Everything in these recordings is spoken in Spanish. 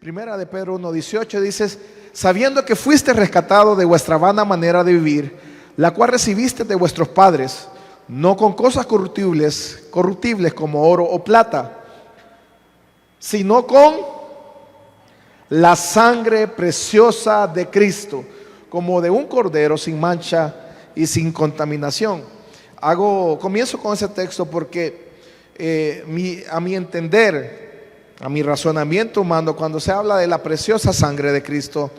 Primera de Pedro 1:18 dice: sabiendo que fuiste rescatado de vuestra vana manera de vivir, la cual recibiste de vuestros padres, no con cosas corruptibles como oro o plata, sino con la sangre preciosa de Cristo, como de un cordero sin mancha y sin contaminación. Comienzo con ese texto porque a mi entender, a mi razonamiento humano, cuando se habla de la preciosa sangre de Cristo,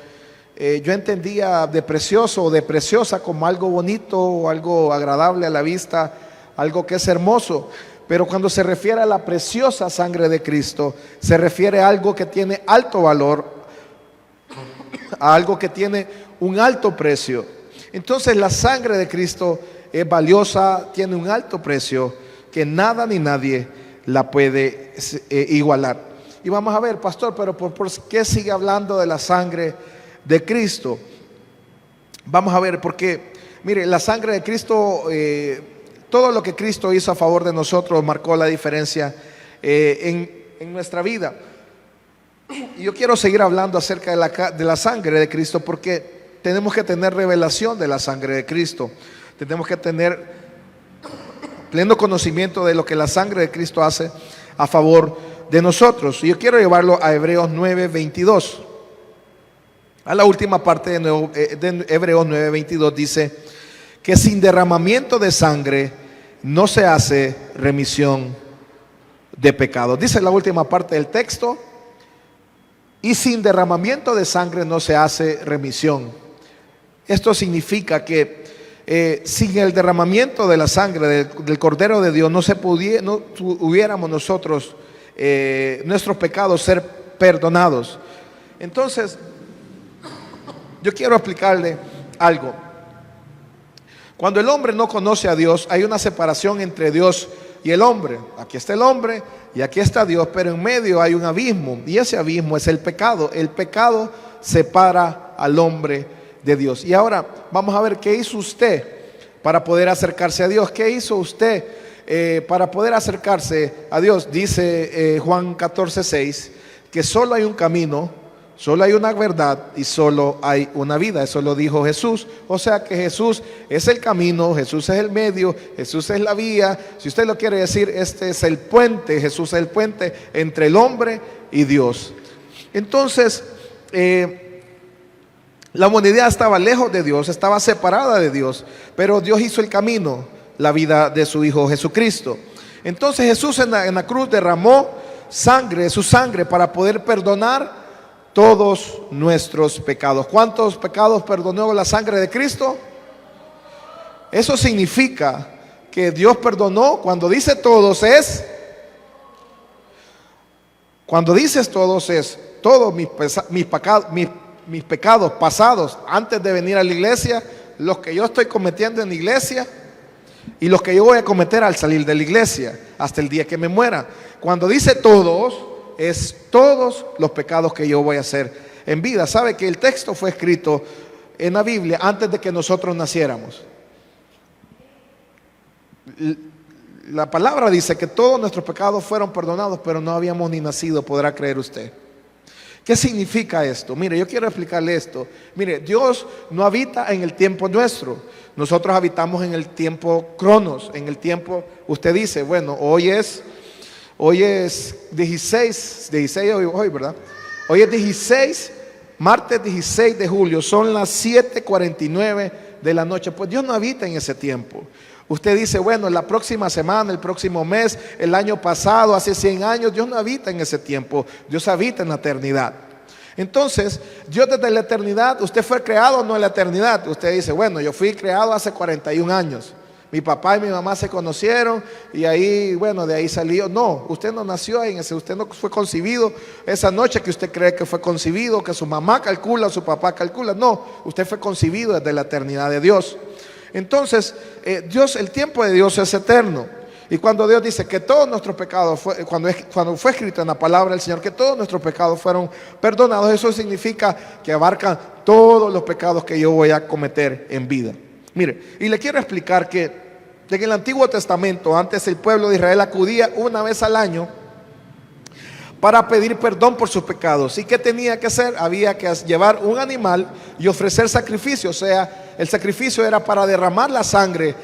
yo entendía de precioso o de preciosa como algo bonito o algo agradable a la vista, algo que es hermoso. Pero cuando se refiere a la preciosa sangre de Cristo, se refiere a algo que tiene alto valor, a algo que tiene un alto precio. Entonces la sangre de Cristo es valiosa, tiene un alto precio que nada ni nadie la puede igualar. Y vamos a ver, pastor, pero ¿por qué sigue hablando de la sangre de Cristo? Vamos a ver, porque mire, la sangre de Cristo, todo lo que Cristo hizo a favor de nosotros marcó la diferencia en nuestra vida. Y yo quiero seguir hablando acerca de la sangre de Cristo, porque tenemos que tener revelación de la sangre de Cristo. Tenemos que tener pleno conocimiento de lo que la sangre de Cristo hace a favor de nosotros. Y yo quiero llevarlo a Hebreos 9:22. A la última parte de Hebreos 9:22 dice que sin derramamiento de sangre no se hace remisión de pecados. Dice la última parte del texto: y sin derramamiento de sangre no se hace remisión. Esto significa que sin el derramamiento de la sangre del Cordero de Dios no hubiéramos nosotros nuestros pecados ser perdonados. Entonces yo quiero explicarle algo. Cuando el hombre no conoce a Dios, hay una separación entre Dios y el hombre. Aquí está el hombre y aquí está Dios, pero en medio hay un abismo, y ese abismo es el pecado. El pecado separa al hombre de Dios. Y ahora vamos a ver qué hizo usted para poder acercarse a Dios. ¿Qué hizo usted para poder acercarse a Dios? Dice Juan 14:6 que solo hay un camino, solo hay una verdad y solo hay una vida. Eso lo dijo Jesús. O sea que Jesús es el camino, Jesús es el medio, Jesús es la vía. Si usted lo quiere decir, este es el puente. Jesús es el puente entre el hombre y Dios. Entonces la humanidad estaba lejos de Dios, estaba separada de Dios, pero Dios hizo el camino, la vida de su Hijo Jesucristo. Entonces Jesús en la cruz derramó su sangre para poder perdonar todos nuestros pecados. ¿Cuántos pecados perdonó la sangre de Cristo? Eso significa que Dios perdonó. Cuando dice todos es, todos mis pecados pasados antes de venir a la iglesia, los que yo estoy cometiendo en la iglesia y los que yo voy a cometer al salir de la iglesia hasta el día que me muera. Cuando dice todos, es todos los pecados que yo voy a hacer en vida. Sabe que el texto fue escrito en la Biblia antes de que nosotros naciéramos. La palabra dice que todos nuestros pecados fueron perdonados, pero no habíamos ni nacido, podrá creer usted. ¿Qué significa esto? Mire, yo quiero explicarle esto. Mire, Dios no habita en el tiempo nuestro. Nosotros habitamos en el tiempo cronos, en el tiempo, usted dice, bueno, hoy es 16 hoy, ¿verdad? Hoy es 16, martes 16 de julio, son las 7:49 de la noche. Pues Dios no habita en ese tiempo. Usted dice, bueno, la próxima semana, el próximo mes, el año pasado, hace 100 años, Dios no habita en ese tiempo. Dios habita en la eternidad. Entonces, Dios desde la eternidad, usted fue creado no en la eternidad. Usted dice, bueno, yo fui creado hace 41 años. Mi papá y mi mamá se conocieron y ahí, bueno, de ahí salió. No, usted no nació en ese, usted no fue concebido esa noche que usted cree que fue concebido, que su mamá calcula, su papá calcula. No, usted fue concebido desde la eternidad de Dios. Entonces, el tiempo de Dios es eterno. Y cuando Dios dice que todos nuestros pecados, cuando fue escrito en la palabra del Señor, que todos nuestros pecados fueron perdonados, eso significa que abarcan todos los pecados que yo voy a cometer en vida. Mire, y le quiero explicar que en el Antiguo Testamento, antes el pueblo de Israel acudía una vez al año para pedir perdón por sus pecados. ¿Y qué tenía que hacer? Había que llevar un animal y ofrecer sacrificio. O sea, el sacrificio era para derramar la sangre,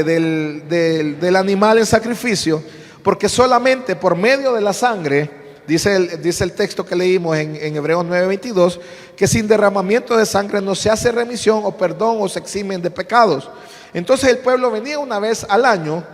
del animal en sacrificio, porque solamente por medio de la sangre, dice el texto que leímos en Hebreos 9:22, que sin derramamiento de sangre no se hace remisión o perdón o se eximen de pecados. Entonces el pueblo venía una vez al año.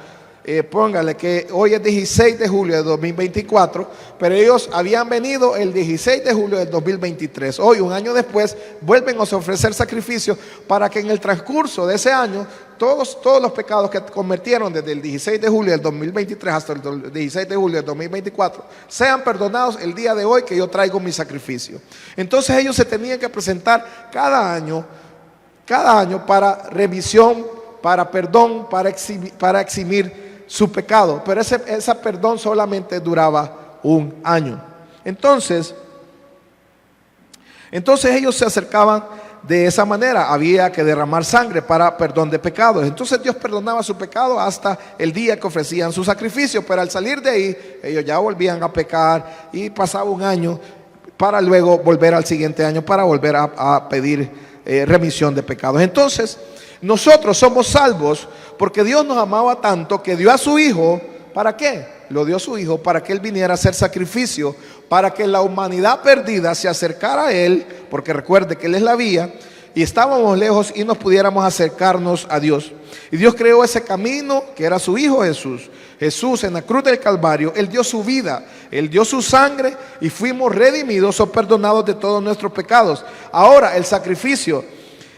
Póngale que hoy es 16 de julio de 2024, pero ellos habían venido el 16 de julio del 2023. Hoy, un año después, vuelven a ofrecer sacrificios para que en el transcurso de ese año todos los pecados que cometieron desde el 16 de julio del 2023 hasta el 16 de julio del 2024 sean perdonados el día de hoy que yo traigo mi sacrificio. Entonces ellos se tenían que presentar cada año para remisión, para perdón, para eximir su pecado, pero ese perdón solamente duraba un año. Entonces ellos se acercaban de esa manera. Había que derramar sangre para perdón de pecados. Entonces Dios perdonaba su pecado hasta el día que ofrecían su sacrificio, pero al salir de ahí ellos ya volvían a pecar y pasaba un año para luego volver al siguiente año para volver a pedir remisión de pecados. Entonces nosotros somos salvos porque Dios nos amaba tanto que dio a su Hijo. ¿Para qué? Lo dio a su Hijo para que Él viniera a hacer sacrificio, para que la humanidad perdida se acercara a Él, porque recuerde que Él es la vía, y estábamos lejos y nos pudiéramos acercarnos a Dios. Y Dios creó ese camino que era su Hijo Jesús. Jesús en la cruz del Calvario, Él dio su vida, Él dio su sangre y fuimos redimidos o perdonados de todos nuestros pecados. Ahora el sacrificio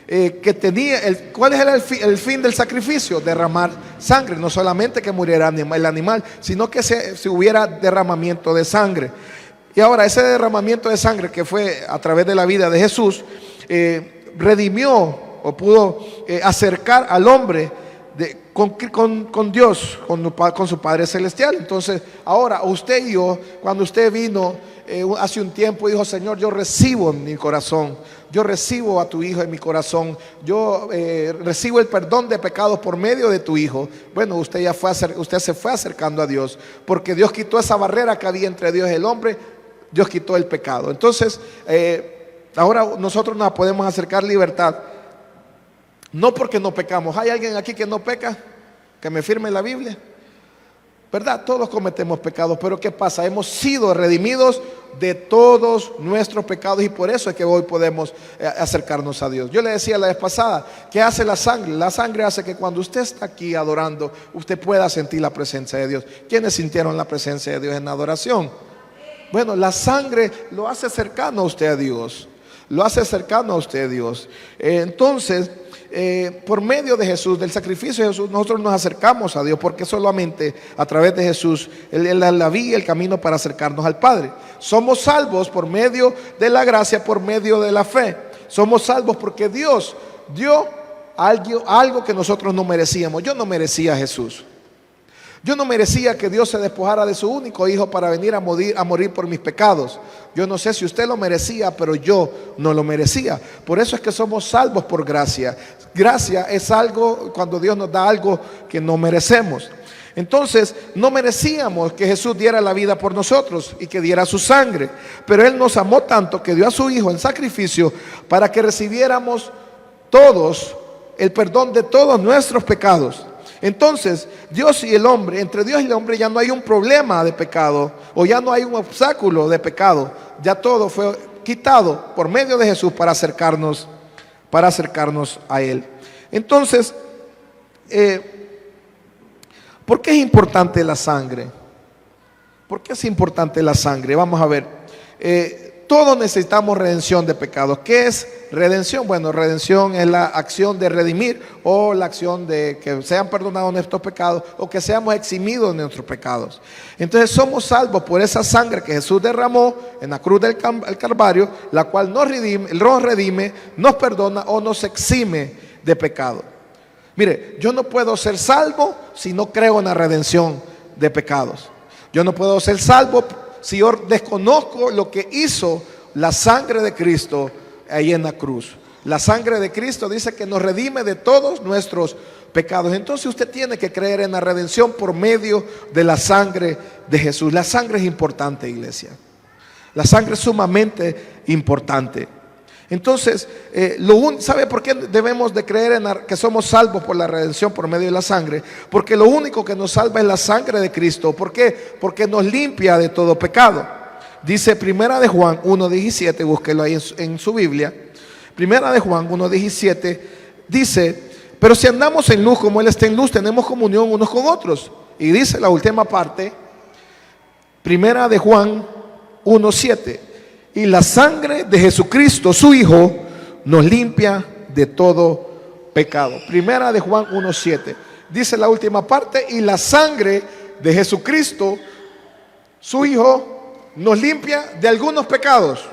que tenía, ¿cuál era el fin del sacrificio? Derramar sangre, no solamente que muriera el animal, sino que se hubiera derramamiento de sangre. Y ahora ese derramamiento de sangre que fue a través de la vida de Jesús, redimió o pudo acercar al hombre con Dios, con su Padre Celestial. Entonces ahora usted y yo, cuando usted vino hace un tiempo, dijo: Señor, yo recibo en mi corazón, yo recibo a tu Hijo en mi corazón, yo recibo el perdón de pecados por medio de tu Hijo. Bueno, usted se fue acercando a Dios, porque Dios quitó esa barrera que había entre Dios y el hombre. Dios quitó el pecado. Entonces ahora nosotros nos podemos acercar libertad, no porque no pecamos. ¿Hay alguien aquí que no peca? Que me firme la Biblia, ¿verdad? Todos cometemos pecados, pero ¿qué pasa? Hemos sido redimidos de todos nuestros pecados y por eso es que hoy podemos acercarnos a Dios. Yo le decía la vez pasada, ¿qué hace la sangre? La sangre hace que cuando usted está aquí adorando, usted pueda sentir la presencia de Dios. ¿Quiénes sintieron la presencia de Dios en la adoración? Bueno, la sangre lo hace cercano a usted a Dios, lo hace cercano a usted a Dios. Entonces, por medio de Jesús, del sacrificio de Jesús, nosotros nos acercamos a Dios, porque solamente a través de Jesús Él es la vía y el camino para acercarnos al Padre. Somos salvos por medio de la gracia, por medio de la fe. Somos salvos porque Dios dio algo que nosotros no merecíamos. Yo no merecía a Jesús. Yo no merecía que Dios se despojara de su único Hijo para venir a morir por mis pecados. Yo no sé si usted lo merecía, pero yo no lo merecía. Por eso es que somos salvos por gracia. Gracia es algo cuando Dios nos da algo que no merecemos. Entonces no merecíamos que Jesús diera la vida por nosotros y que diera su sangre, pero Él nos amó tanto que dio a su Hijo en sacrificio para que recibiéramos todos el perdón de todos nuestros pecados. Entonces Dios y el hombre, entre Dios y el hombre ya no hay un problema de pecado, o ya no hay un obstáculo de pecado. Ya todo fue quitado por medio de Jesús para acercarnos a Él. Entonces, ¿por qué es importante la sangre? ¿Por qué es importante la sangre? Vamos a ver. Todos necesitamos redención de pecados. ¿Qué es redención? Bueno, redención es la acción de redimir, o la acción de que sean perdonados nuestros pecados, o que seamos eximidos de nuestros pecados. Entonces somos salvos por esa sangre que Jesús derramó en la cruz del Calvario, la cual nos redime, nos perdona o nos exime de pecado. Mire, yo no puedo ser salvo si no creo en la redención de pecados. Yo no puedo ser salvo si yo desconozco lo que hizo la sangre de Cristo ahí en la cruz. La sangre de Cristo dice que nos redime de todos nuestros pecados. Entonces usted tiene que creer en la redención por medio de la sangre de Jesús. La sangre es importante, iglesia. La sangre es sumamente importante. Entonces, ¿sabe por qué debemos de creer que somos salvos por la redención por medio de la sangre? Porque lo único que nos salva es la sangre de Cristo. ¿Por qué? Porque nos limpia de todo pecado. Dice Primera de Juan 1:17, búsquelo ahí en su Biblia. Primera de Juan 1:17 dice: pero si andamos en luz como Él está en luz, tenemos comunión unos con otros. Y dice la última parte, Primera de Juan 1:7: y la sangre de Jesucristo, su Hijo, nos limpia de todo pecado. Primera de Juan 1:7. Dice la última parte: y la sangre de Jesucristo, su Hijo, nos limpia de algunos pecados.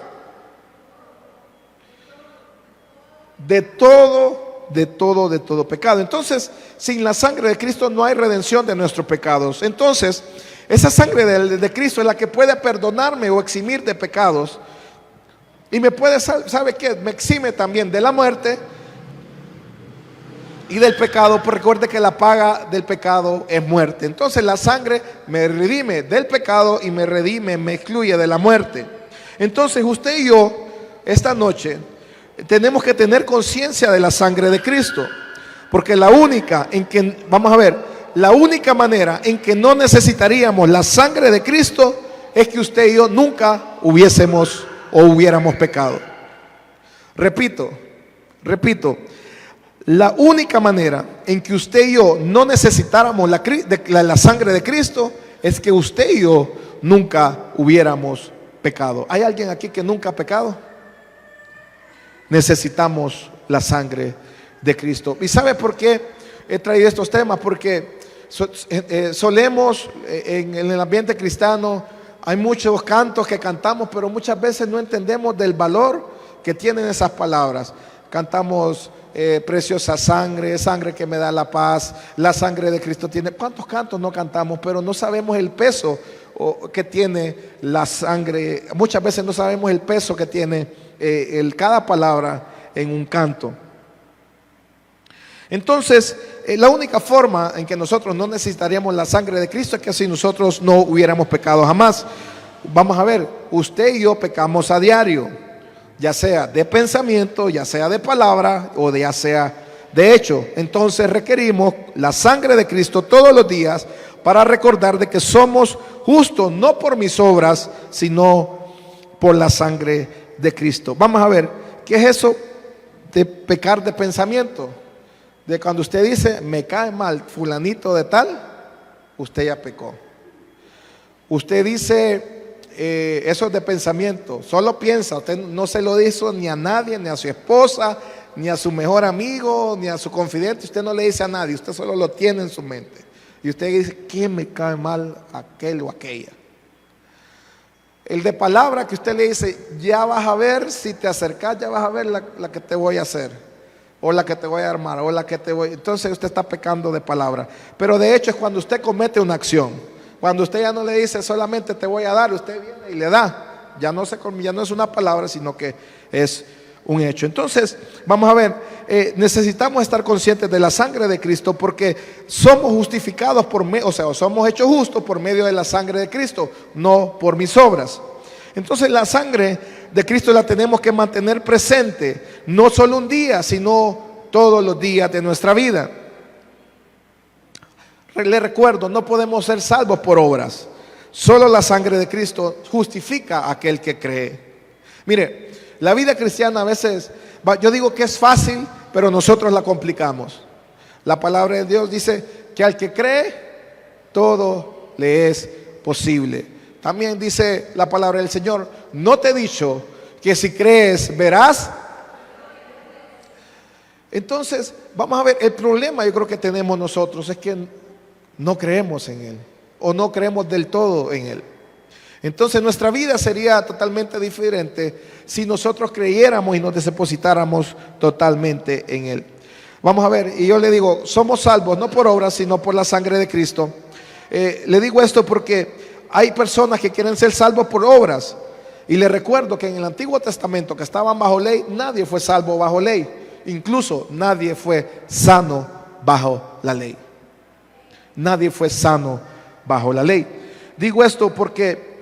De todo pecado. Entonces, sin la sangre de Cristo no hay redención de nuestros pecados. Entonces, esa sangre de Cristo es la que puede perdonarme o eximir de pecados. Y me puede, ¿sabe qué? Me exime también de la muerte y del pecado. Porque recuerde que la paga del pecado es muerte. Entonces la sangre me redime del pecado y me redime, me excluye de la muerte. Entonces usted y yo, esta noche, tenemos que tener conciencia de la sangre de Cristo. Porque la única manera en que no necesitaríamos la sangre de Cristo es que usted y yo nunca hubiéramos pecado. Repito, la única manera en que usted y yo no necesitáramos la sangre de Cristo es que usted y yo nunca hubiéramos pecado. ¿Hay alguien aquí que nunca ha pecado? Necesitamos la sangre de Cristo. ¿Y sabe por qué he traído estos temas? Porque solemos en el ambiente cristiano, hay muchos cantos que cantamos, pero muchas veces no entendemos del valor que tienen esas palabras. Cantamos preciosa sangre, sangre que me da la paz, la sangre de Cristo tiene. ¿Cuántos cantos no cantamos? Pero no sabemos el peso que tiene la sangre. Muchas veces no sabemos el peso que tiene cada palabra en un canto. Entonces, la única forma en que nosotros no necesitaríamos la sangre de Cristo es que si nosotros no hubiéramos pecado jamás. Vamos a ver, usted y yo pecamos a diario, ya sea de pensamiento, ya sea de palabra o ya sea de hecho. Entonces requerimos la sangre de Cristo todos los días para recordar de que somos justos, no por mis obras, sino por la sangre de Cristo. Vamos a ver, ¿qué es eso de pecar de pensamiento? De cuando usted dice, me cae mal fulanito de tal, usted ya pecó. Usted dice, eso es de pensamiento, solo piensa, usted no se lo dice ni a nadie, ni a su esposa, ni a su mejor amigo, ni a su confidente. Usted no le dice a nadie, usted solo lo tiene en su mente. Y usted dice, ¿quién me cae mal? Aquel o aquella. El de palabra que usted le dice, ya vas a ver, si te acercas, ya vas a ver la que te voy a hacer, o la que te voy a armar, o la que te voy. Entonces usted está pecando de palabra. Pero de hecho es cuando usted comete una acción. Cuando usted ya no le dice solamente te voy a dar, usted viene y le da. Ya no es una palabra, sino que es un hecho. Entonces, vamos a ver, necesitamos estar conscientes de la sangre de Cristo, porque somos justificados somos hechos justos por medio de la sangre de Cristo, no por mis obras. Entonces la sangre de Cristo la tenemos que mantener presente, no solo un día, sino todos los días de nuestra vida. Le recuerdo, no podemos ser salvos por obras. Solo la sangre de Cristo justifica a aquel que cree. Mire, la vida cristiana a veces, yo digo que es fácil, pero nosotros la complicamos. La palabra de Dios dice que al que cree, todo le es posible. También dice la palabra del Señor, no te he dicho que si crees verás. Entonces, vamos a ver, el problema yo creo que tenemos nosotros es que no creemos en Él, o no creemos del todo en Él. Entonces nuestra vida sería totalmente diferente si nosotros creyéramos y nos depositáramos totalmente en Él. Vamos a ver, y yo le digo, somos salvos no por obras, sino por la sangre de Cristo. Le digo esto porque hay personas que quieren ser salvos por obras. Y le recuerdo que en el Antiguo Testamento, que estaban bajo ley, nadie fue salvo bajo ley. Incluso nadie fue sano bajo la ley. Nadie fue sano bajo la ley. Digo esto porque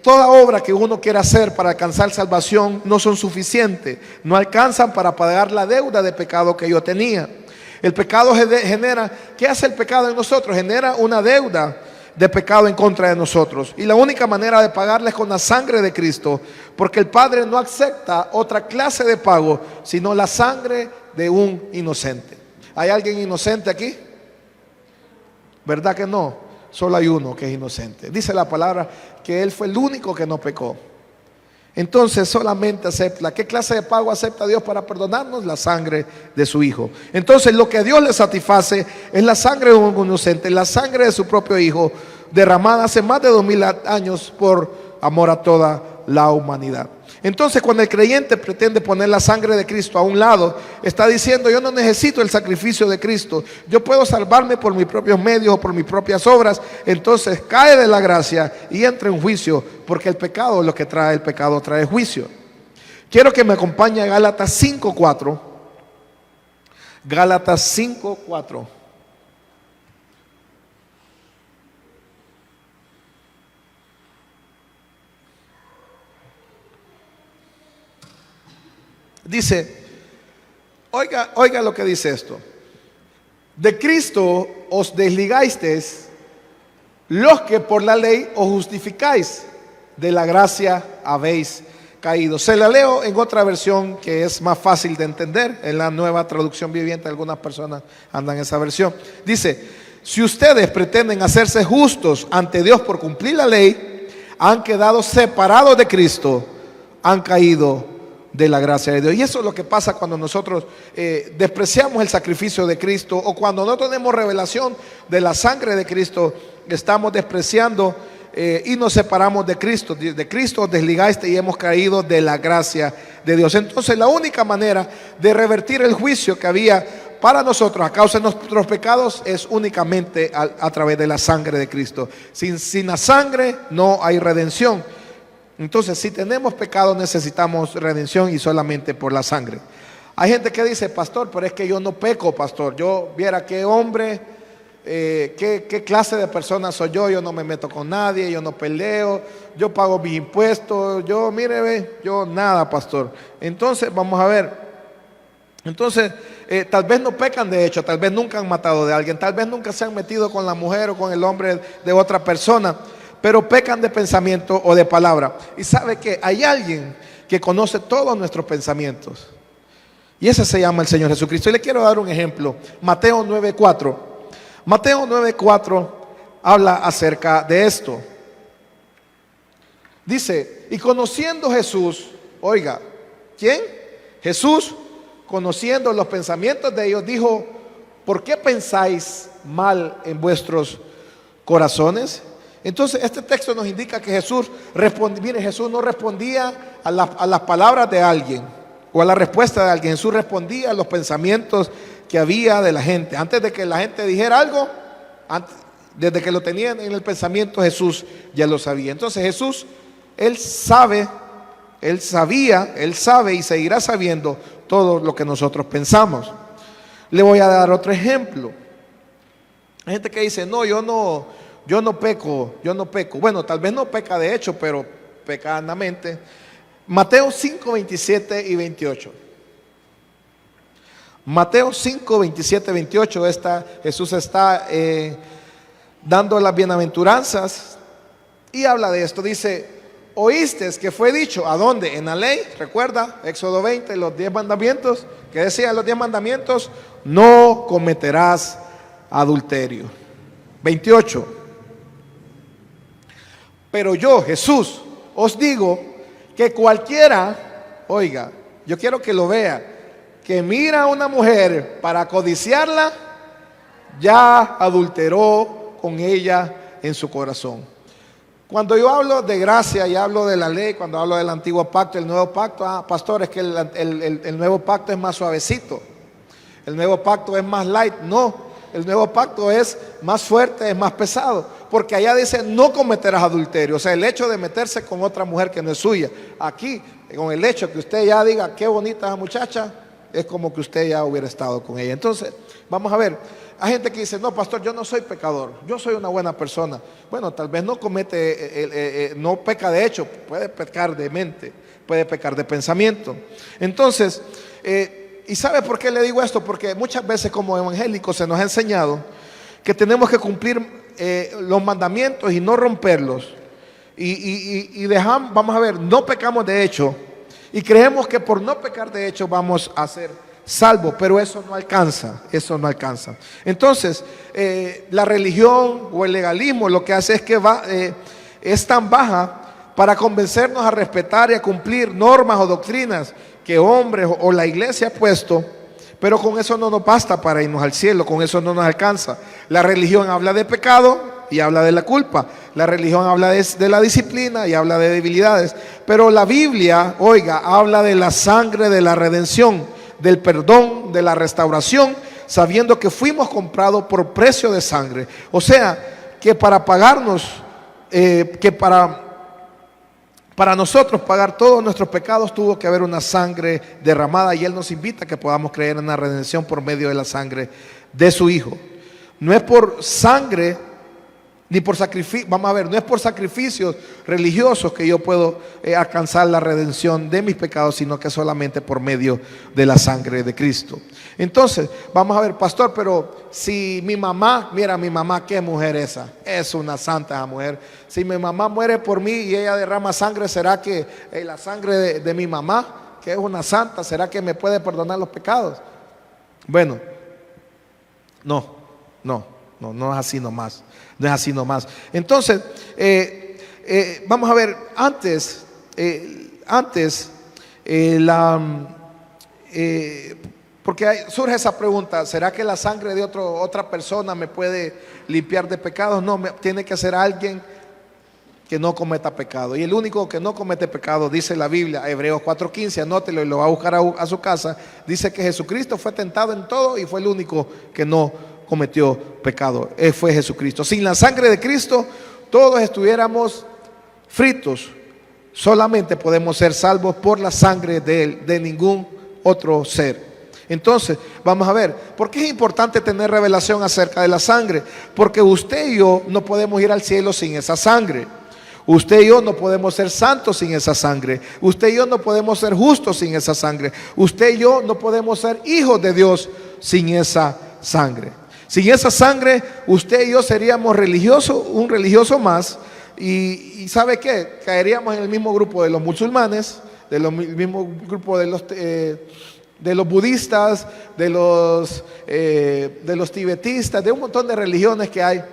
toda obra que uno quiera hacer para alcanzar salvación no son suficientes, no alcanzan para pagar la deuda de pecado que yo tenía. El pecado genera, ¿qué hace el pecado en nosotros? Genera una deuda de pecado en contra de nosotros, y la única manera de pagarla es con la sangre de Cristo, porque el Padre no acepta otra clase de pago sino la sangre de un inocente. ¿Hay alguien inocente aquí? ¿Verdad que no? Solo hay uno que es inocente. Dice la palabra que Él fue el único que no pecó. Entonces solamente acepta. ¿Qué clase de pago acepta Dios para perdonarnos? La sangre de su Hijo. Entonces lo que a Dios le satisface es la sangre de un inocente, la sangre de su propio Hijo, derramada hace más de 2000 años por amor a toda la humanidad. Entonces cuando el creyente pretende poner la sangre de Cristo a un lado, está diciendo: yo no necesito el sacrificio de Cristo, yo puedo salvarme por mis propios medios o por mis propias obras. Entonces cae de la gracia y entra en juicio, porque el pecado, lo que trae el pecado, trae juicio. Quiero que me acompañe a Gálatas 5:4. Gálatas 5:4. Dice, oiga lo que dice esto: de Cristo os desligasteis los que por la ley os justificáis, de la gracia habéis caído. Se la leo en otra versión que es más fácil de entender, en la Nueva Traducción Viviente. Algunas personas andan en esa versión. Dice: si ustedes pretenden hacerse justos ante Dios por cumplir la ley, han quedado separados de Cristo, han caído de la gracia de Dios. Y eso es lo que pasa cuando nosotros despreciamos el sacrificio de Cristo, o cuando no tenemos revelación de la sangre de Cristo. Estamos despreciando y nos separamos de Cristo. De Cristo os desligaste y hemos caído de la gracia de Dios. Entonces la única manera de revertir el juicio que había para nosotros a causa de nuestros pecados es únicamente a través de la sangre de Cristo. Sin la sangre no hay redención. Entonces, si tenemos pecado, necesitamos redención, y solamente por la sangre. Hay gente que dice: pastor, pero es que yo no peco, pastor. Yo viera qué hombre, qué clase de persona soy yo. Yo no me meto con nadie, yo no peleo, yo pago mis impuestos, yo, mire, yo nada, pastor. Entonces, vamos a ver. Entonces, tal vez no pecan de hecho, tal vez nunca han matado de alguien, tal vez nunca se han metido con la mujer o con el hombre de otra persona, pero pecan de pensamiento o de palabra. Y sabe que hay alguien que conoce todos nuestros pensamientos, y ese se llama el Señor Jesucristo. Y le quiero dar un ejemplo. Mateo 9:4. Mateo 9:4 habla acerca de esto. Dice: y conociendo Jesús, oiga, ¿quién? Jesús, conociendo los pensamientos de ellos, dijo: ¿por qué pensáis mal en vuestros corazones? Entonces este texto nos indica que Jesús Jesús no respondía a las palabras de alguien o a la respuesta de alguien. Jesús respondía a los pensamientos que había de la gente. Antes de que la gente dijera algo, desde que lo tenían en el pensamiento, Jesús ya lo sabía. Entonces Jesús, Él sabe y seguirá sabiendo todo lo que nosotros pensamos. Le voy a dar otro ejemplo. Hay gente que dice: no, yo no peco. Bueno, tal vez no peca de hecho, pero peca andamente. Mateo 5, 27 y 28. Mateo 5, 27, 28. Jesús está dando las bienaventuranzas y habla de esto. Dice: oíste que fue dicho. ¿A dónde? En la ley. Recuerda, Éxodo 20, los 10 mandamientos. ¿Qué decían los 10 mandamientos? No cometerás adulterio. 28. Pero yo, Jesús, os digo que cualquiera, oiga, yo quiero que lo vea, que mira a una mujer para codiciarla, ya adulteró con ella en su corazón. Cuando yo hablo de gracia y hablo de la ley, cuando hablo del antiguo pacto, el nuevo pacto, pastor, es que el nuevo pacto es más suavecito, el nuevo pacto es más light. No, el nuevo pacto es más fuerte, es más pesado, porque allá dice: no cometerás adulterio. O sea, el hecho de meterse con otra mujer que no es suya. Aquí, con el hecho que usted ya diga: qué bonita esa muchacha, es como que usted ya hubiera estado con ella. Entonces, vamos a ver, hay gente que dice, no, pastor, yo no soy pecador, yo soy una buena persona. Bueno, tal vez no comete, no peca de hecho, puede pecar de mente, puede pecar de pensamiento. Entonces, ¿y sabe por qué le digo esto? Porque muchas veces como evangélicos se nos ha enseñado que tenemos que cumplir los mandamientos y no romperlos. Y dejamos, vamos a ver, no pecamos de hecho y creemos que por no pecar de hecho vamos a ser salvos, pero eso no alcanza, eso no alcanza. Entonces, la religión o el legalismo lo que hace es que es tan baja para convencernos a respetar y a cumplir normas o doctrinas que hombres o la iglesia ha puesto, pero con eso no nos basta para irnos al cielo, con eso no nos alcanza. La religión habla de pecado y habla de la culpa. La religión habla de la disciplina y habla de debilidades. Pero la Biblia, oiga, habla de la sangre de la redención, del perdón, de la restauración, sabiendo que fuimos comprados por precio de sangre. O sea, que para pagarnos, para nosotros pagar todos nuestros pecados tuvo que haber una sangre derramada, y Él nos invita a que podamos creer en la redención por medio de la sangre de su Hijo. No es por sangre ni por sacrificio, vamos a ver, no es por sacrificios religiosos que yo puedo alcanzar la redención de mis pecados, sino que solamente por medio de la sangre de Cristo. Entonces, vamos a ver, pastor, pero si mi mamá, mira mi mamá, qué mujer esa, es una santa esa mujer. Si mi mamá muere por mí y ella derrama sangre, ¿será que la sangre de mi mamá, que es una santa, será que me puede perdonar los pecados? Bueno, no es así nomás. No es así nomás. Entonces, vamos a ver, porque surge esa pregunta, ¿será que la sangre de otra persona me puede limpiar de pecados? No, tiene que ser alguien que no cometa pecado. Y el único que no comete pecado, dice la Biblia, Hebreos 4:15, anótelo y lo va a buscar a su casa, dice que Jesucristo fue tentado en todo y fue el único que no cometió pecado. Fue Jesucristo. Sin la sangre de Cristo todos estuviéramos fritos. Solamente podemos ser salvos por la sangre de Él, de ningún otro ser. Entonces, vamos a ver, ¿por qué es importante tener revelación acerca de la sangre? Porque usted y yo no podemos ir al cielo sin esa sangre. Usted y yo no podemos ser santos sin esa sangre. Usted y yo no podemos ser justos sin esa sangre. Usted y yo no podemos ser hijos de Dios sin esa sangre. Sin esa sangre, usted y yo seríamos religiosos, un religioso más. Y ¿sabe qué? Caeríamos en el mismo grupo de los musulmanes, mismo grupo de los budistas, de los tibetistas, de un montón de religiones que hay.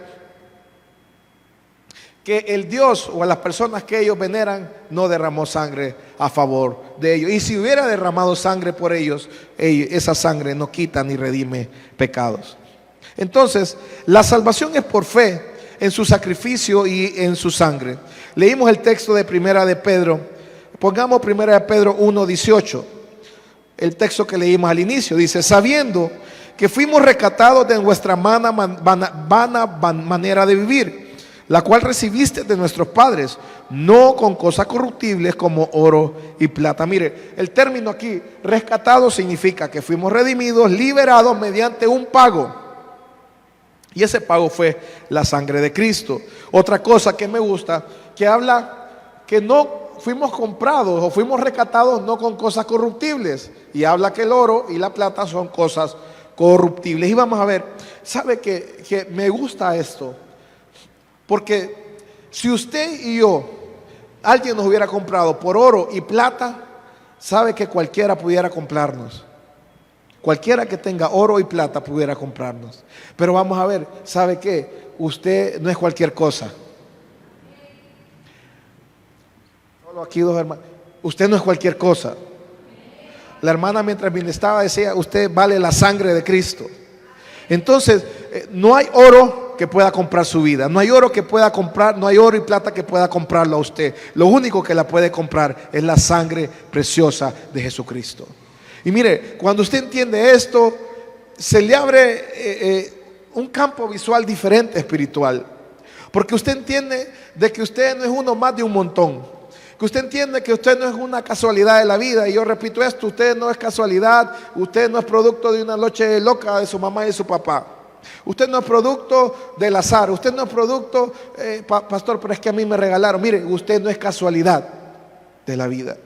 Que el Dios o a las personas que ellos veneran no derramó sangre a favor de ellos. Y si hubiera derramado sangre por ellos, esa sangre no quita ni redime pecados. Entonces, la salvación es por fe en su sacrificio y en su sangre. Leímos el texto de Primera de Pedro. Pongamos Primera de Pedro 1:18. El texto que leímos al inicio dice: sabiendo que fuimos rescatados de vuestra vana manera de vivir, la cual recibiste de nuestros padres, no con cosas corruptibles como oro y plata. Mire, el término aquí, rescatado, significa que fuimos redimidos, liberados mediante un pago. Y ese pago fue la sangre de Cristo. Otra cosa que me gusta, que habla que no fuimos comprados o fuimos rescatados no con cosas corruptibles. Y habla que el oro y la plata son cosas corruptibles. Y vamos a ver, ¿sabe que me gusta esto? Porque si usted y yo, alguien nos hubiera comprado por oro y plata, sabe que cualquiera pudiera comprarnos. Cualquiera que tenga oro y plata pudiera comprarnos. Pero vamos a ver, ¿sabe qué? Usted no es cualquier cosa. Solo aquí dos hermanos. Usted no es cualquier cosa. La hermana mientras ministraba decía, usted vale la sangre de Cristo. Entonces, no hay oro que pueda comprar su vida. No hay oro que pueda comprar, no hay oro y plata que pueda comprarlo a usted. Lo único que la puede comprar es la sangre preciosa de Jesucristo. Y mire, cuando usted entiende esto, se le abre un campo visual diferente espiritual. Porque usted entiende de que usted no es uno más de un montón. Que usted entiende que usted no es una casualidad de la vida. Y yo repito esto, usted no es casualidad, usted no es producto de una noche loca de su mamá y su papá. Usted no es producto del azar, usted no es producto, pastor, pero es que a mí me regalaron. Mire, usted no es casualidad de la vida.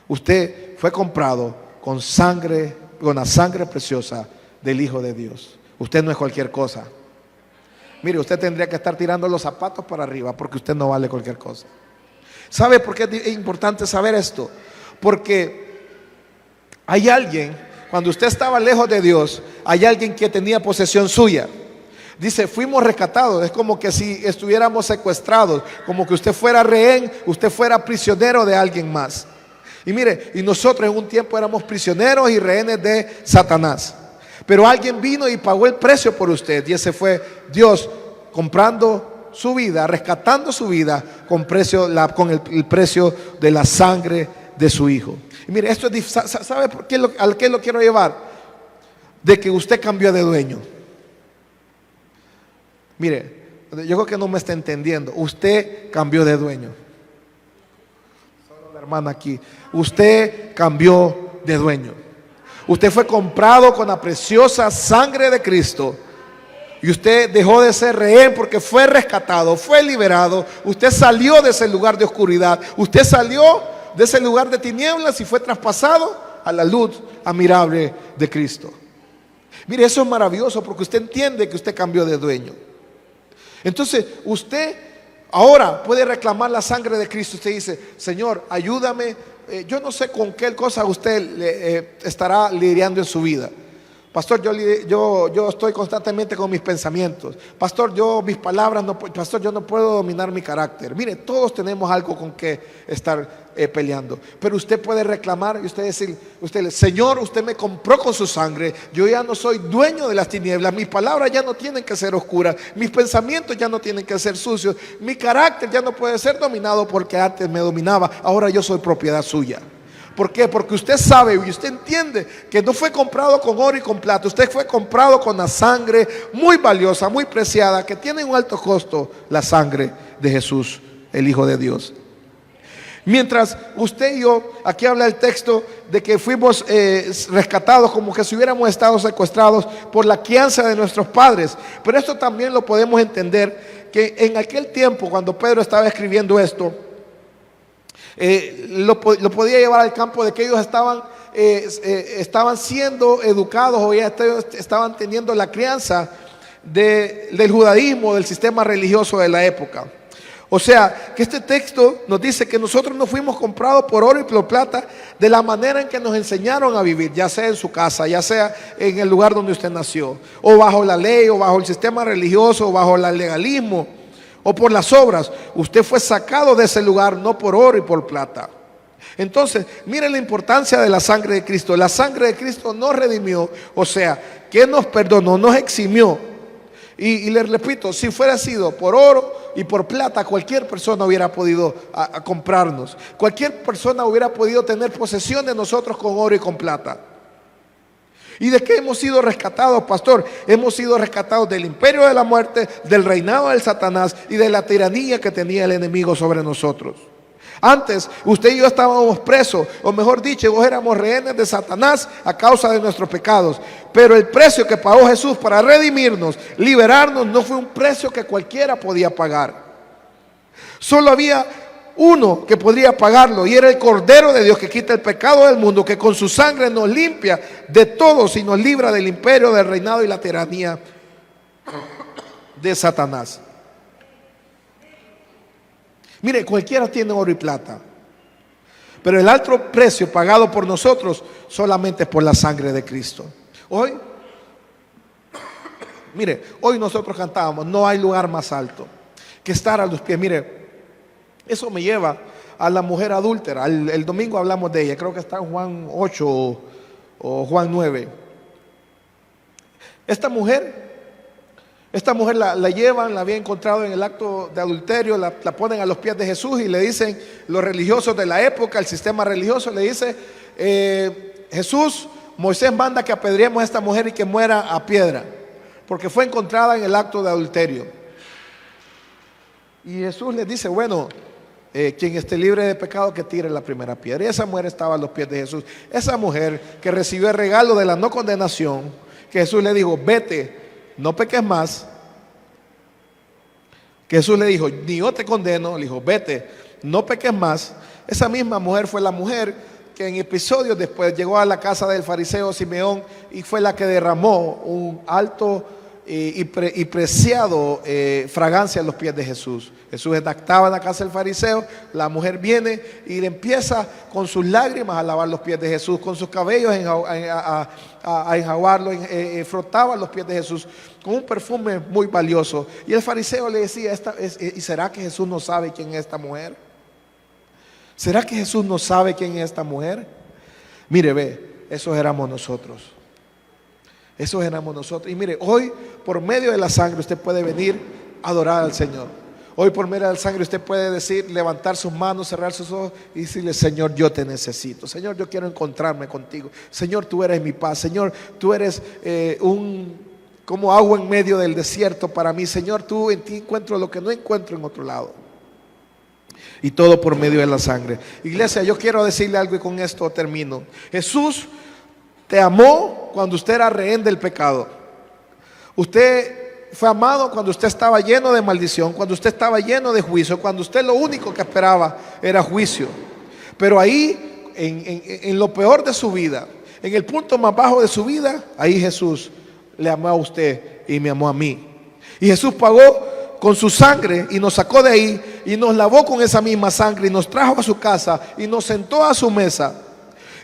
Usted fue comprado con sangre, con la sangre preciosa del Hijo de Dios. Usted no es cualquier cosa. Mire, usted tendría que estar tirando los zapatos para arriba porque usted no vale cualquier cosa. ¿Sabe por qué es importante saber esto? Porque hay alguien, cuando usted estaba lejos de Dios, hay alguien que tenía posesión suya. Dice, fuimos rescatados. Es como que si estuviéramos secuestrados, como que usted fuera rehén, usted fuera prisionero de alguien más. Y mire, y nosotros en un tiempo éramos prisioneros y rehenes de Satanás. Pero alguien vino y pagó el precio por usted. Y ese fue Dios comprando su vida, rescatando su vida con el precio de la sangre de su Hijo. Y mire, esto es, ¿sabe por qué al qué lo quiero llevar? De que usted cambió de dueño. Mire, yo creo que no me está entendiendo. Usted cambió de dueño. Solo la hermana aquí. Usted cambió de dueño. Usted fue comprado con la preciosa sangre de Cristo. Y usted dejó de ser rehén porque fue rescatado, fue liberado. Usted salió de ese lugar de oscuridad. Usted salió de ese lugar de tinieblas y fue traspasado a la luz admirable de Cristo. Mire, eso es maravilloso porque usted entiende que usted cambió de dueño. Entonces, usted ahora puede reclamar la sangre de Cristo. Usted dice, Señor, ayúdame. Yo no sé con qué cosa usted estará lidiando en su vida. Pastor, yo estoy constantemente con mis pensamientos. Pastor, mis palabras, pastor, yo no puedo dominar mi carácter. Mire, todos tenemos algo con que estar peleando. Pero usted puede reclamar y usted decir, Señor, usted me compró con su sangre. Yo ya no soy dueño de las tinieblas. Mis palabras ya no tienen que ser oscuras. Mis pensamientos ya no tienen que ser sucios. Mi carácter ya no puede ser dominado porque antes me dominaba. Ahora yo soy propiedad suya. ¿Por qué? Porque usted sabe y usted entiende que no fue comprado con oro y con plata. Usted fue comprado con la sangre muy valiosa, muy preciada, que tiene un alto costo, la sangre de Jesús, el Hijo de Dios. Mientras usted y yo, aquí habla el texto de que fuimos rescatados como que si hubiéramos estado secuestrados por la crianza de nuestros padres. Pero esto también lo podemos entender, que en aquel tiempo cuando Pedro estaba escribiendo esto, lo podía llevar al campo de que ellos estaban siendo educados o ya estaban teniendo la crianza del judaísmo, del sistema religioso de la época. O sea, que este texto nos dice que nosotros no fuimos comprados por oro y por plata de la manera en que nos enseñaron a vivir, ya sea en su casa, ya sea en el lugar donde usted nació, o bajo la ley, o bajo el sistema religioso, o bajo el legalismo, o por las obras. Usted fue sacado de ese lugar no por oro y por plata. Entonces, mire la importancia de la sangre de Cristo. La sangre de Cristo nos redimió, o sea, que nos perdonó, nos eximió. Y les repito, si fuera sido por oro y por plata, cualquier persona hubiera podido comprarnos. Cualquier persona hubiera podido tener posesión de nosotros con oro y con plata. ¿Y de qué hemos sido rescatados, pastor? Hemos sido rescatados del imperio de la muerte, del reinado del Satanás y de la tiranía que tenía el enemigo sobre nosotros. Antes, usted y yo estábamos presos, o mejor dicho, éramos rehenes de Satanás a causa de nuestros pecados. Pero el precio que pagó Jesús para redimirnos, liberarnos, no fue un precio que cualquiera podía pagar. Solo había uno que podría pagarlo, y era el Cordero de Dios que quita el pecado del mundo, que con su sangre nos limpia de todos y nos libra del imperio, del reinado y la tiranía de Satanás. Mire, cualquiera tiene oro y plata, pero el alto precio pagado por nosotros solamente por la sangre de Cristo. Hoy nosotros cantábamos, no hay lugar más alto que estar a los pies. Mire, eso me lleva a la mujer adúltera. El domingo hablamos de ella, creo que está en Juan 8 o Juan 9. Esta mujer la llevan, la había encontrado en el acto de adulterio, la ponen a los pies de Jesús y le dicen, los religiosos de la época, el sistema religioso le dice, Jesús, Moisés manda que apedreemos a esta mujer y que muera a piedra, porque fue encontrada en el acto de adulterio. Y Jesús les dice, bueno, quien esté libre de pecado que tire la primera piedra. Y esa mujer estaba a los pies de Jesús. Esa mujer que recibió el regalo de la no condenación, que Jesús le dijo, vete, no peques más. Que Jesús le dijo, ni yo te condeno. Le dijo, vete, no peques más. Esa misma mujer fue la mujer que en episodios después llegó a la casa del fariseo Simeón y fue la que derramó un alto y preciado fragancia a los pies de Jesús. Jesús estaba en la casa del fariseo, la mujer viene y le empieza con sus lágrimas a lavar los pies de Jesús, con sus cabellos a enjaguarlos, frotaba los pies de Jesús con un perfume muy valioso. Y el fariseo le decía, ¿y será que Jesús no sabe quién es esta mujer? ¿Será que Jesús no sabe quién es esta mujer? Mire, ve, esos éramos nosotros. Esos éramos nosotros. Y mire, hoy por medio de la sangre usted puede venir a adorar al Señor. Hoy por medio de la sangre usted puede decir, levantar sus manos, cerrar sus ojos y decirle, Señor, yo te necesito. Señor, yo quiero encontrarme contigo. Señor, tú eres mi paz. Señor, tú eres como agua en medio del desierto para mí. Señor, tú en ti encuentro lo que no encuentro en otro lado. Y todo por medio de la sangre. Iglesia, yo quiero decirle algo y con esto termino. Jesús te amó cuando usted era rehén del pecado. Usted fue amado cuando usted estaba lleno de maldición, cuando usted estaba lleno de juicio, cuando usted lo único que esperaba era juicio. Pero ahí, en lo peor de su vida, en el punto más bajo de su vida, ahí Jesús le amó a usted y me amó a mí. Y Jesús pagó con su sangre y nos sacó de ahí y nos lavó con esa misma sangre y nos trajo a su casa y nos sentó a su mesa.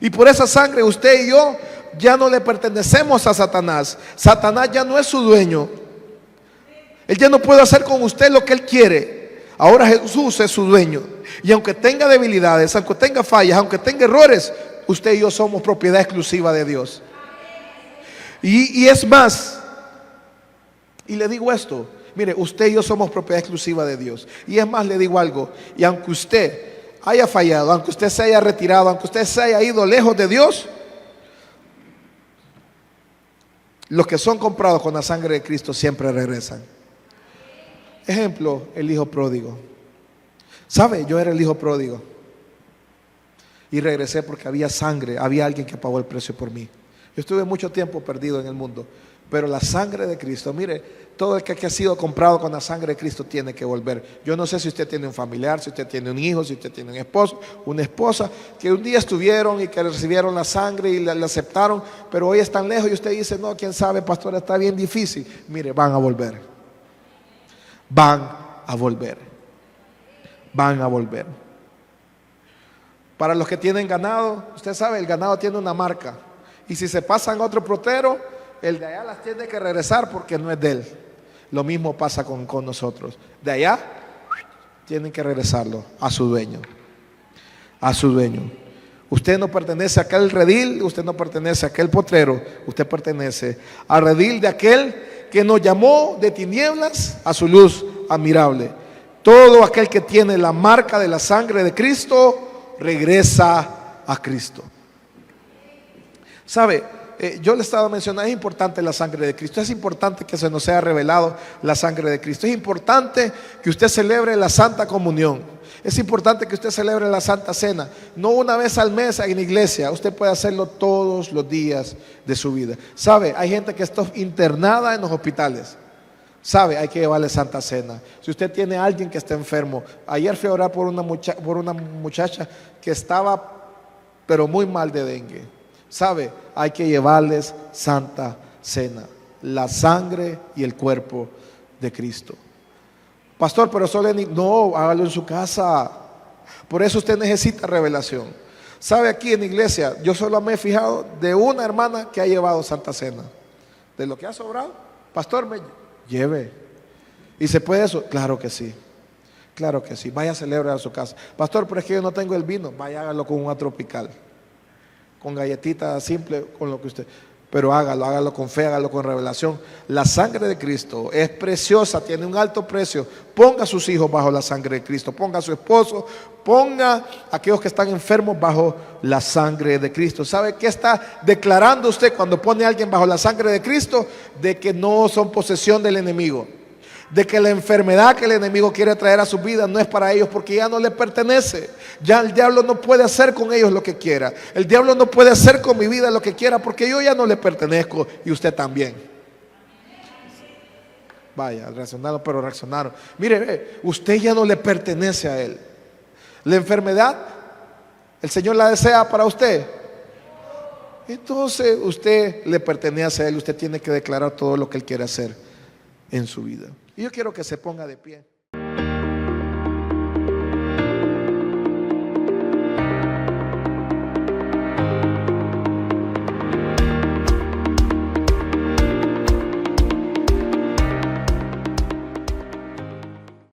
Y por esa sangre usted y yo ya no le pertenecemos a Satanás. Satanás ya no es su dueño. Él ya no puede hacer con usted lo que él quiere. Ahora Jesús es su dueño. Y aunque tenga debilidades, aunque tenga fallas, aunque tenga errores, usted y yo somos propiedad exclusiva de Dios. Y es más, y le digo esto, mire, usted y yo somos propiedad exclusiva de Dios. Y es más, le digo algo, y aunque usted haya fallado, aunque usted se haya retirado, aunque usted se haya ido lejos de Dios, los que son comprados con la sangre de Cristo siempre regresan. Ejemplo, el hijo pródigo. ¿Sabe? Yo era el hijo pródigo y regresé porque había sangre, había alguien que pagó el precio por mí. Yo estuve mucho tiempo perdido en el mundo, pero la sangre de Cristo, mire, todo el que ha sido comprado con la sangre de Cristo tiene que volver. Yo no sé si usted tiene un familiar, si usted tiene un hijo, si usted tiene un esposo, una esposa, que un día estuvieron y que recibieron la sangre y la aceptaron, pero hoy están lejos y usted dice, no, quién sabe, pastor, está bien difícil. Mire, van a volver. Van a volver. Van a volver. Para los que tienen ganado, usted sabe, el ganado tiene una marca. Y si se pasan a otro protero, el de allá las tiene que regresar porque no es de él. Lo mismo pasa con nosotros. De allá tienen que regresarlo a su dueño. A su dueño. Usted no pertenece a aquel redil, usted no pertenece a aquel potrero, usted pertenece al redil de aquel que nos llamó de tinieblas a su luz admirable. Todo aquel que tiene la marca de la sangre de Cristo regresa a Cristo. ¿Sabe? Yo le estaba mencionando, es importante la sangre de Cristo, es importante que se nos sea revelado la sangre de Cristo, es importante que usted celebre la Santa Comunión, es importante que usted celebre la Santa Cena, no una vez al mes en la iglesia, usted puede hacerlo todos los días de su vida. ¿Sabe? Hay gente que está internada en los hospitales, ¿sabe? Hay que llevarle Santa Cena. Si usted tiene a alguien que está enfermo, ayer fui a orar por una muchacha que estaba pero muy mal de dengue. ¿Sabe? Hay que llevarles Santa Cena, la sangre y el cuerpo de Cristo. Pastor, pero solo no, hágalo en su casa. Por eso usted necesita revelación. ¿Sabe? Aquí en la iglesia, yo solo me he fijado de una hermana que ha llevado Santa Cena. De lo que ha sobrado, pastor, me lleve. ¿Y se puede eso? Claro que sí. Claro que sí. Vaya a celebrar a su casa. Pastor, pero es que yo no tengo el vino. Vaya, hágalo con una tropical, con galletita simple, con lo que usted, pero hágalo con fe, hágalo con revelación. La sangre de Cristo es preciosa, tiene un alto precio. Ponga a sus hijos bajo la sangre de Cristo, ponga a su esposo, ponga a aquellos que están enfermos bajo la sangre de Cristo. ¿Sabe qué está declarando usted cuando pone a alguien bajo la sangre de Cristo? De que no son posesión del enemigo, de que la enfermedad que el enemigo quiere traer a su vida no es para ellos, porque ya no le pertenece. Ya el diablo no puede hacer con ellos lo que quiera. El diablo no puede hacer con mi vida lo que quiera, porque yo ya no le pertenezco y usted también. Vaya, reaccionaron, pero reaccionaron. Mire, usted ya no le pertenece a él. La enfermedad, el Señor la desea para usted. Entonces usted le pertenece a él. Usted tiene que declarar todo lo que él quiere hacer en su vida. Y yo quiero que se ponga de pie.